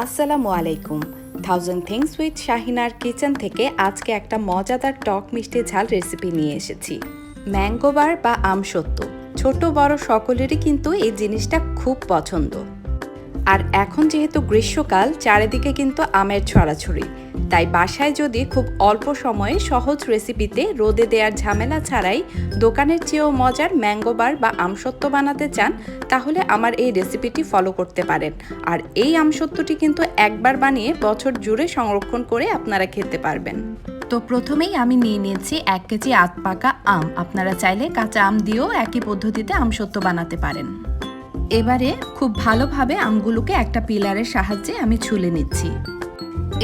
আসসালামু আলাইকুম। Thousand things with শাহিনার kitchen থেকে আজকে একটা মজাদার টক মিষ্টি ঝাল রেসিপি নিয়ে এসেছি। ম্যাঙ্গো বার বা আমসত্ত্ব, ছোট বড় সকলেরই কিন্তু এই জিনিসটা খুব পছন্দ। আর এখন যেহেতু গ্রীষ্মকাল, চারিদিকে কিন্তু আমের ছড়াছড়ি, তাই বাসায় যদি খুব অল্প সময়ে সহজ রেসিপিতে রোদে দেওয়ার ঝামেলা ছাড়াই দোকানের চেয়েও মজার ম্যাঙ্গো বার বা আমসত্ত্ব বানাতে চান, তাহলে আমার এই রেসিপিটি ফলো করতে পারেন। আর এই আমসত্ত্বটি কিন্তু একবার বানিয়ে বছর জুড়ে সংরক্ষণ করে আপনারা খেতে পারবেন। তো প্রথমেই আমি নিয়ে নিয়েছি 1 কেজি আধ পাকা আম। আপনারা চাইলে কাঁচা আম দিয়েও একই পদ্ধতিতে আমসত্ত্ব বানাতে পারেন। এবারে খুব ভালোভাবে আমগুলোকে একটা পিলারের সাহায্যে আমি ছুলে নিচ্ছি।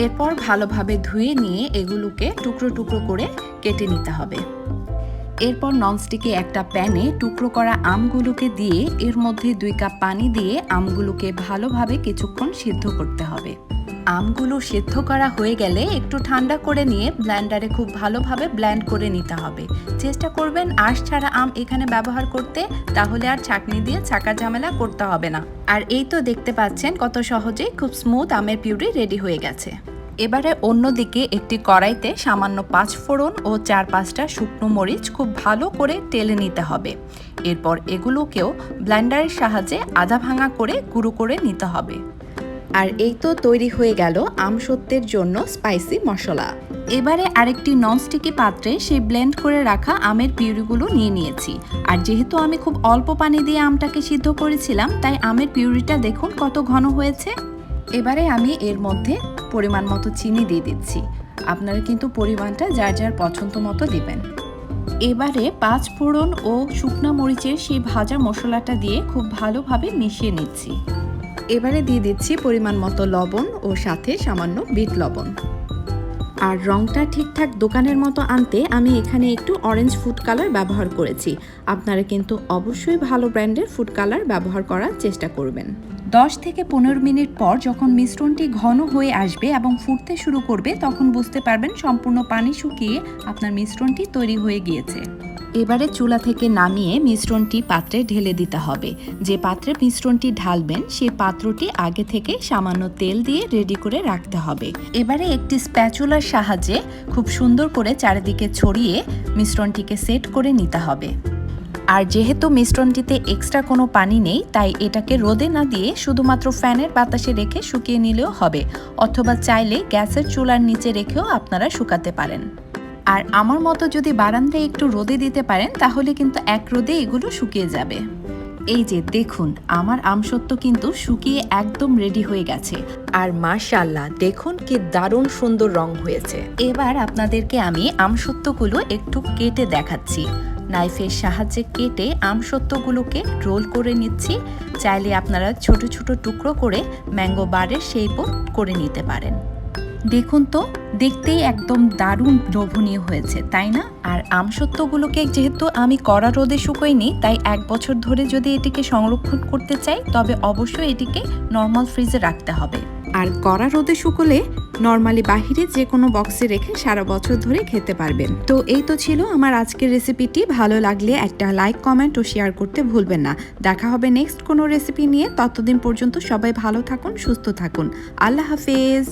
এরপর ভালোভাবে ধুয়ে নিয়ে এগুলোকে টুকরো টুকরো করে কেটে নিতে হবে। এরপর ননস্টিকে একটা প্যানে টুকরো করা আমগুলোকে দিয়ে এর মধ্যে 2 কাপ পানি দিয়ে আমগুলোকে ভালোভাবে কিছুক্ষণ সিদ্ধ করতে হবে। আমগুলো সিদ্ধ করা হয়ে গেলে একটু ঠান্ডা করে নিয়ে ব্লেন্ডারে খুব ভালোভাবে ব্লেন্ড করে নিতে হবে। চেষ্টা করবেন আঁশ ছাড়া আম এখানে ব্যবহার করতে, তাহলে আর ছাঁকনি দিয়ে ছাঁকা ঝামেলা করতে হবে না। আর এই তো দেখতে পাচ্ছেন কত সহজেই খুব স্মুথ আমের পিউরি রেডি হয়ে গেছে। এবারে অন্যদিকে একটি কড়াইতে সামান্য 5 ফোড়ন ও 4-5টা শুকনো মরিচ খুব ভালো করে টেলে নিতে হবে। এরপর এগুলোকেও ব্লেন্ডারের সাহায্যে আধা ভাঙা করে গুঁড়ো করে নিতে হবে। আর এই তো তৈরি হয়ে গেল আমসত্ত্বের জন্য স্পাইসি মশলা। এবারে আরেকটি ননস্টিকি পাত্রে সেই ব্লেন্ড করে রাখা আমের পিউরিগুলো নিয়ে নিয়েছি। আর যেহেতু আমি খুব অল্প পানি দিয়ে আমটাকে সিদ্ধ করেছিলাম, তাই আমের পিউরিটা দেখুন কত ঘন হয়েছে। এবারে আমি এর মধ্যে পরিমাণ মতো চিনি দিয়ে দিচ্ছি। আপনারা কিন্তু পরিমাণটা যার যার পছন্দ মতো দিবেন। এবারে 5 ফোড়ন ও শুকনো মরিচের সেই ভাজা মশলাটা দিয়ে খুব ভালোভাবে মিশিয়ে নিচ্ছি। এবারে দিয়ে দিচ্ছি পরিমাণ মতো লবণ ও সাথে সামান্য বিট লবণ। আর রংটা ঠিকঠাক দোকানের মতো আনতে আমি এখানে একটু অরেঞ্জ ফুড কালার ব্যবহার করেছি। আপনারা কিন্তু অবশ্যই ভালো ব্র্যান্ডের ফুড কালার ব্যবহার করার চেষ্টা করবেন। 10 থেকে 15 মিনিট পর যখন মিশ্রণটি ঘন হয়ে আসবে এবং ফুটতে শুরু করবে, তখন বুঝতে পারবেন সম্পূর্ণ পানি শুকিয়ে আপনার মিশ্রণটি তৈরি হয়ে গিয়েছে। এবারে চুলা থেকে নামিয়ে মিশ্রণটি পাত্রে ঢেলে দিতে হবে। যে পাত্রে মিশ্রণটি ঢালবেন সেই পাত্রটি আগে থেকে সামান্য তেল দিয়ে রেডি করে রাখতে হবে। এবারে একটি স্প্যাচুলার সাহায্যে খুব সুন্দর করে চারিদিকে ছড়িয়ে মিশ্রণটিকে সেট করে নিতে হবে। আর যেহেতু মিশ্রণটিতে এক্সট্রা কোনো পানি নেই, তাই এটাকে রোদে না দিয়ে শুধুমাত্র ফ্যানের বাতাসে রেখে শুকিয়ে নিলেও হবে, অথবা চাইলে গ্যাসের চুলার নিচে রেখেও আপনারা শুকাতে পারেন। আর আমার মতো যদি বারান্দায় একটু রোদে দিতে পারেন, তাহলে কিন্তু এক রোদে এগুলো শুকিয়ে যাবে। এই যে দেখুন, আমার আমসত্ত্ব কিন্তু শুকিয়ে একদম রেডি হয়ে গেছে। আর মাশাআল্লাহ, দেখুন কি দারুণ সুন্দর রং হয়েছে। এবার আপনাদেরকে আমি আমসত্ত্বগুলো একটু কেটে দেখাচ্ছি। নাইফের সাহায্যে কেটে আমসত্ত্বগুলোকে রোল করে নিচ্ছি। চাইলে আপনারা ছোট ছোট টুকরো করে ম্যাঙ্গো বারের শেপও করে নিতে পারেন। দেখুন তো, দেখতেই একদম দারুণ লোভনীয় হয়েছে, তাই না? আর আমসত্ত্বগুলোকে যেহেতু আমি কড়া রোদে শুকোইনি, তাই 1 বছর ধরে যদি এটিকে সংরক্ষণ করতে চাই, তবে অবশ্যই এটিকে নর্মাল ফ্রিজে রাখতে হবে। আর কড়া রোদে শুকোলে নর্মালি বাহিরে যে কোনো বক্সে রেখে সারা বছর ধরে খেতে পারবেন। তো এই তো ছিল আমার আজকের রেসিপিটি। ভালো লাগলে একটা লাইক, কমেন্ট ও শেয়ার করতে ভুলবেন না। দেখা হবে নেক্সট কোনো রেসিপি নিয়ে। ততদিন পর্যন্ত সবাই ভালো থাকুন, সুস্থ থাকুন। আল্লাহ হাফেজ।